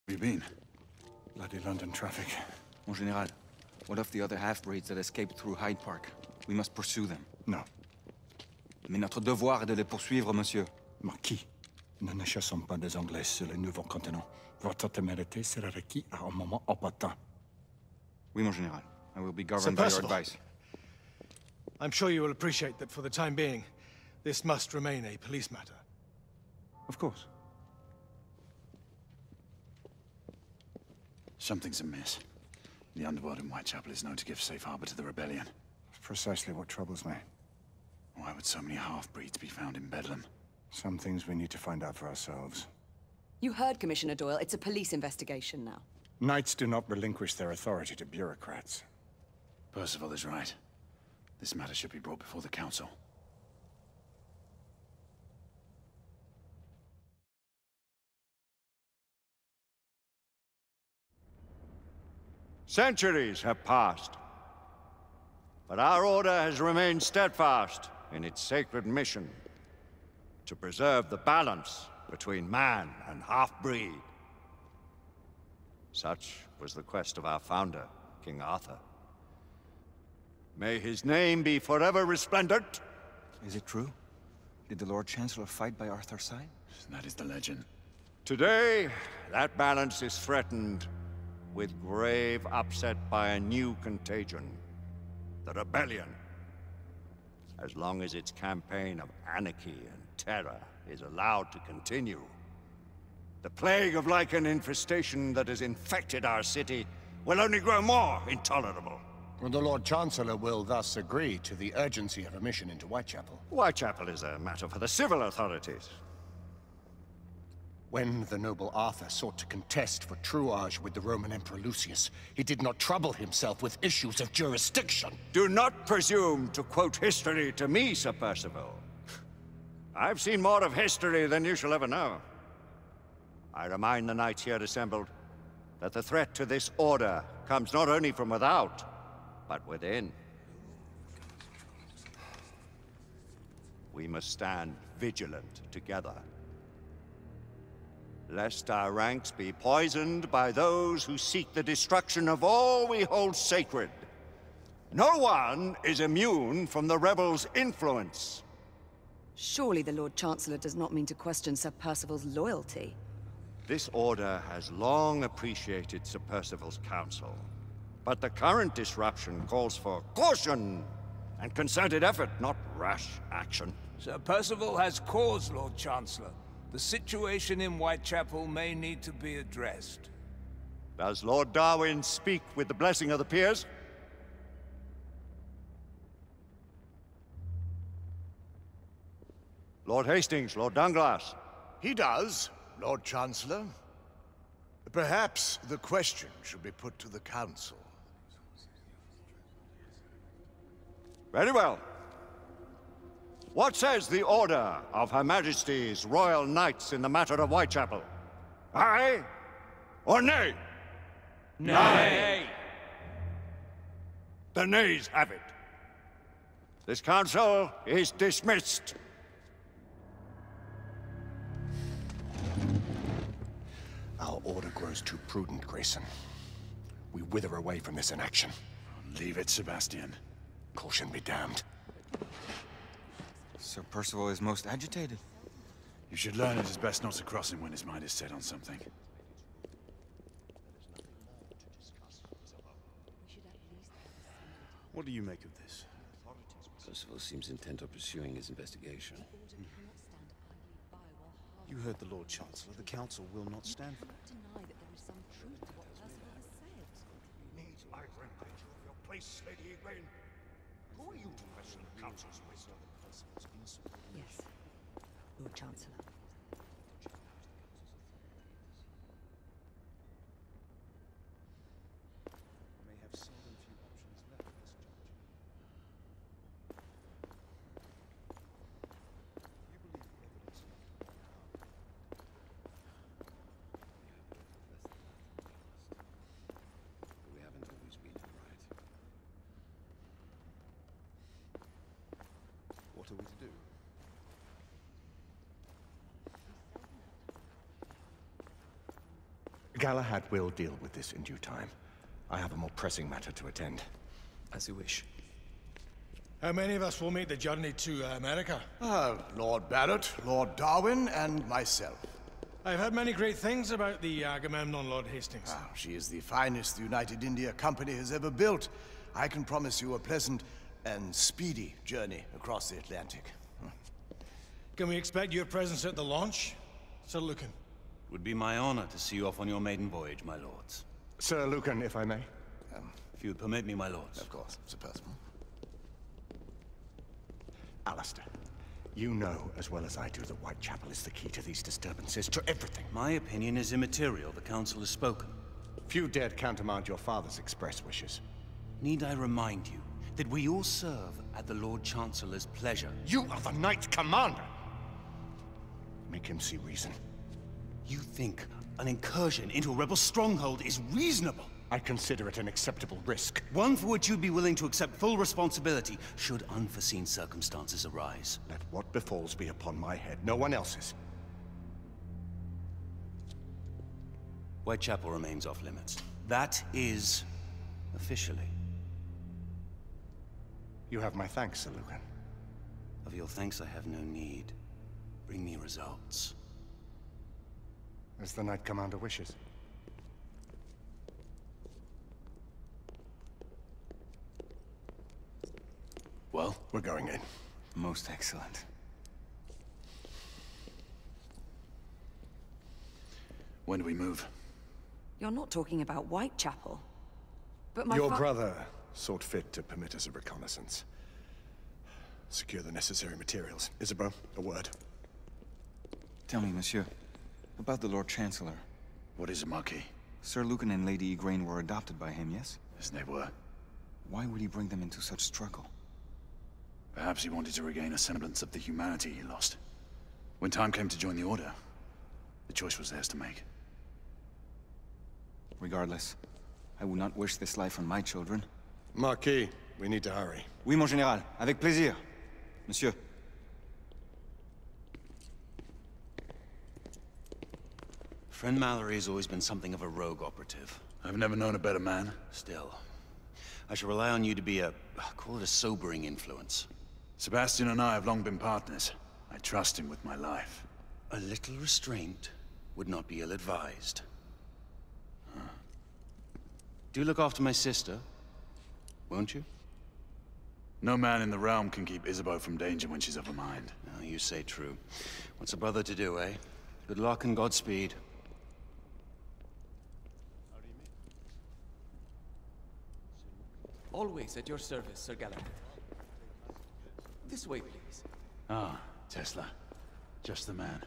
Where have you been? Bloody London traffic. Mon Général, what of the other half-breeds that escaped through Hyde Park? We must pursue them. Non. Mais notre devoir est de les poursuivre, monsieur. Marquis, nous ne chassons pas des Anglais sur le nouveau continent. Votre témérité sera requis à un moment opportun. Oui, mon Général. I will be governed by your advice. I'm sure you will appreciate that for the time being, this must remain a police matter. Of course. Something's amiss. The underworld in Whitechapel is known to give safe harbor to the rebellion. That's precisely what troubles me. Why would so many half-breeds be found in Bedlam? Some things we need to find out for ourselves. You heard, Commissioner Doyle. It's a police investigation now. Knights do not relinquish their authority to bureaucrats. Percival is right. This matter should be brought before the Council. Centuries have passed, but our order has remained steadfast in its sacred mission to preserve the balance between man and half-breed. Such was the quest of our founder, King Arthur. May his name be forever resplendent. Is it true? Did the Lord Chancellor fight by Arthur's side? That is the legend. Today, that balance is threatened with grave upset by a new contagion, the rebellion. As long as its campaign of anarchy and terror is allowed to continue, the plague of lichen infestation that has infected our city will only grow more intolerable. Well, the Lord Chancellor will thus agree to the urgency of a mission into Whitechapel. Whitechapel is a matter for the civil authorities. When the noble Arthur sought to contest for truage with the Roman Emperor Lucius, he did not trouble himself with issues of jurisdiction. Do not presume to quote history to me, Sir Percival. I've seen more of history than you shall ever know. I remind the knights here assembled that the threat to this order comes not only from without, but within. We must stand vigilant together, lest our ranks be poisoned by those who seek the destruction of all we hold sacred. No one is immune from the rebels' influence. Surely the Lord Chancellor does not mean to question Sir Percival's loyalty. This order has long appreciated Sir Percival's counsel, but the current disruption calls for caution and concerted effort, not rash action. Sir Percival has cause, Lord Chancellor. The situation in Whitechapel may need to be addressed. Does Lord Darwin speak with the blessing of the peers? Lord Hastings, Lord Dunglass. He does, Lord Chancellor. Perhaps the question should be put to the Council. Very well. What says the Order of Her Majesty's Royal Knights in the matter of Whitechapel? Aye or nay? Nay! The nays have it. This council is dismissed. Our order grows too prudent, Grayson. We wither away from this inaction. Leave it, Sebastian. Caution be damned. Sir Percival is most agitated. You should learn it is best not to cross him when his mind is set on something. What do you make of this? Percival seems intent on pursuing his investigation. You heard the Lord Chancellor. The Council will not stand for it. Needs my remnant of your place, Lady Egwene. Who are you to question the Council's wisdom? Yes, Lord Chancellor. May have seldom few options left, Miss Judge. You believe the evidence We haven't always been right. what are we to do? Galahad will deal with this in due time. I have a more pressing matter to attend. As you wish. How many of us will make the journey to America? Lord Barrett, Lord Darwin, and myself. I've heard many great things about the Agamemnon, Lord Hastings. She is the finest the United India Company has ever built. I can promise you a pleasant and speedy journey across the Atlantic. Can we expect your presence at the launch, Sir Lucan? Would be my honor to see you off on your maiden voyage, my lords. Sir Lucan, if I may. If you would permit me, my lords. Of course, Sir Percival. Alistair, you know as well as I do that Whitechapel is the key to these disturbances, to everything. My opinion is immaterial. The Council has spoken. Few dared countermand your father's express wishes. Need I remind you that we all serve at the Lord Chancellor's pleasure? You are the Knight Commander! Make him see reason. You think an incursion into a rebel stronghold is reasonable? I consider it an acceptable risk. One for which you'd be willing to accept full responsibility should unforeseen circumstances arise. Let what befalls be upon my head, no one else's. Whitechapel remains off limits. That is officially. You have my thanks, Sir Lucan. Of your thanks I have no need. Bring me results. As the Knight Commander wishes. Well, we're going in. Most excellent. When do we move? You're not talking about Whitechapel. But Your brother sought fit to permit us a reconnaissance. Secure the necessary materials. Isabeau, a word. Tell me, monsieur, about the Lord Chancellor. What is it, Marquis? Sir Lucan and Lady Igraine were adopted by him, yes? Yes, they were. Why would he bring them into such struggle? Perhaps he wanted to regain a semblance of the humanity he lost. When time came to join the Order, the choice was theirs to make. Regardless, I would not wish this life on my children. Marquis, we need to hurry. Oui, mon général. Avec plaisir. Monsieur. Friend Mallory has always been something of a rogue operative. I've never known a better man. Still, I shall rely on you to be call it a sobering influence. Sebastian and I have long been partners. I trust him with my life. A little restraint would not be ill-advised. Do look after my sister, won't you? No man in the realm can keep Isabeau from danger when she's of a mind. Oh, you say true. What's a brother to do, eh? Good luck and Godspeed. Always at your service, Sir Galahad. This way, please. Ah, Tesla. Just the man.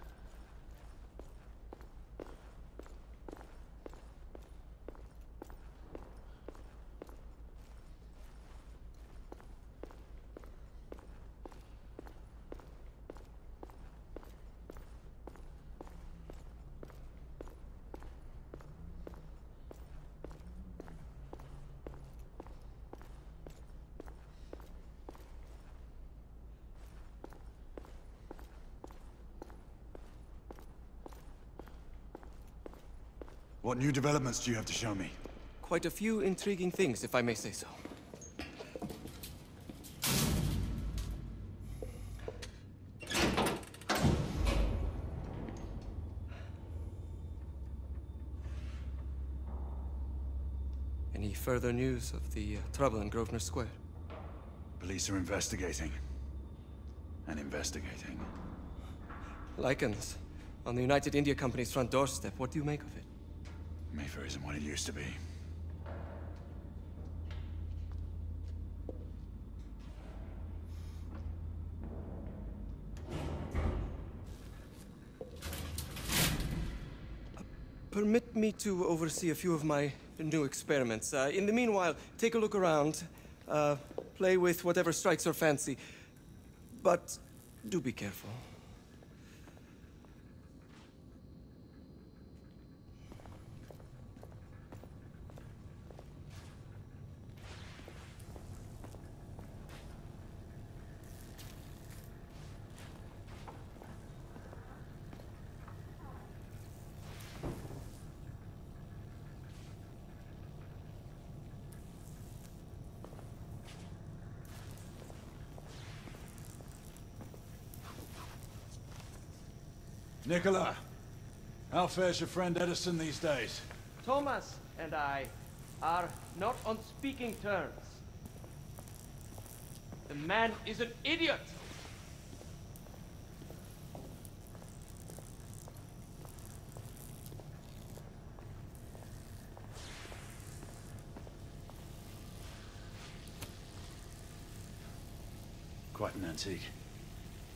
What new developments do you have to show me? Quite a few intriguing things, if I may say so. Any further news of the trouble in Grosvenor Square? Police are investigating. And investigating. Lycans, on the United India Company's front doorstep. What do you make of it? Mayfair isn't what it used to be. Permit me to oversee a few of my new experiments. In the meanwhile, take a look around. Play with whatever strikes your fancy. But do be careful. Nicola, how fares your friend Edison these days? Thomas and I are not on speaking terms. The man is an idiot! Quite an antique.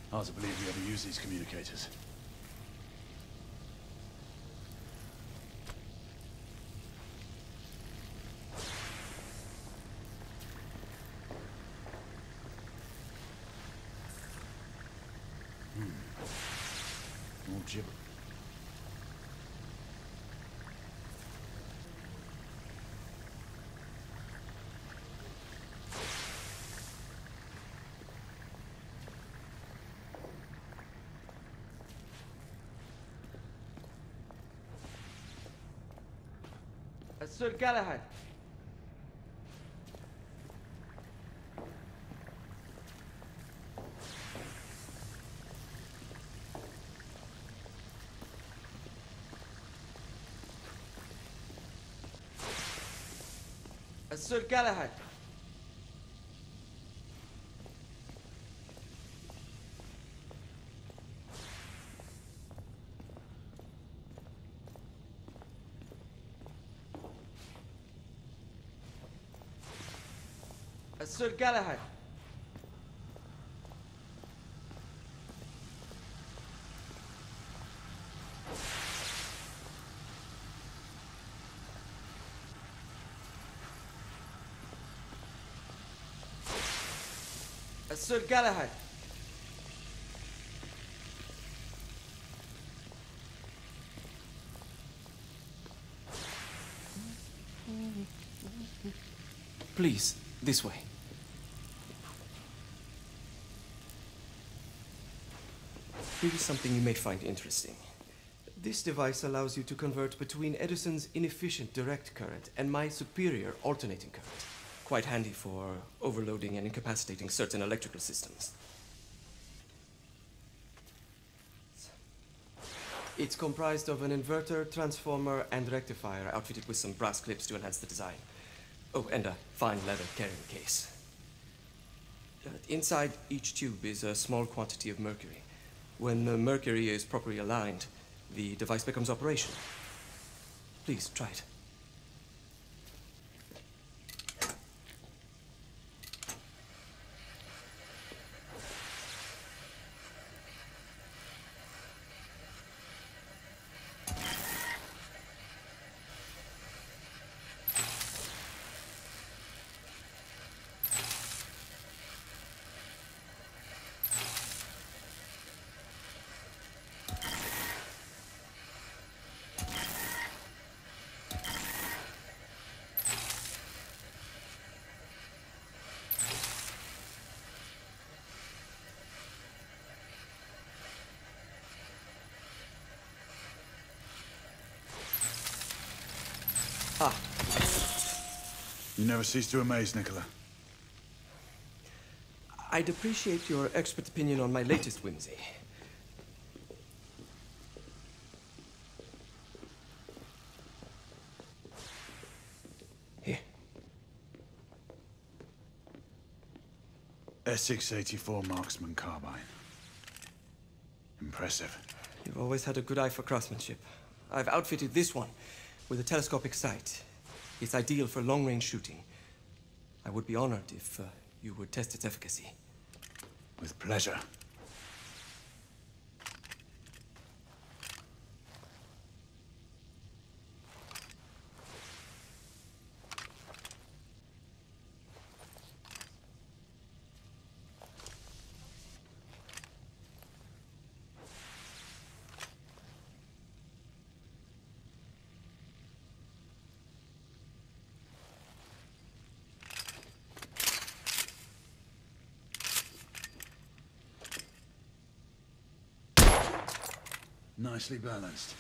Hard to believe we ever use these communicators. More gibber. Sir Galahad. Sir Galahad. Sir Galahad. Sir Galahad. Please, this way. Here is something you may find interesting. This device allows you to convert between Edison's inefficient direct current and my superior alternating current. Quite handy for overloading and incapacitating certain electrical systems. It's comprised of an inverter, transformer, and rectifier outfitted with some brass clips to enhance the design. Oh, and a fine leather carrying case. Inside each tube is a small quantity of mercury. When the mercury is properly aligned, the device becomes operational. Please, try it. Ah. You never cease to amaze, Nicola. I'd appreciate your expert opinion on my latest whimsy. Here. Essex 84 Marksman Carbine. Impressive. You've always had a good eye for craftsmanship. I've outfitted this one with a telescopic sight. It's ideal for long-range shooting. I would be honored if you would test its efficacy. With pleasure. Nicely balanced.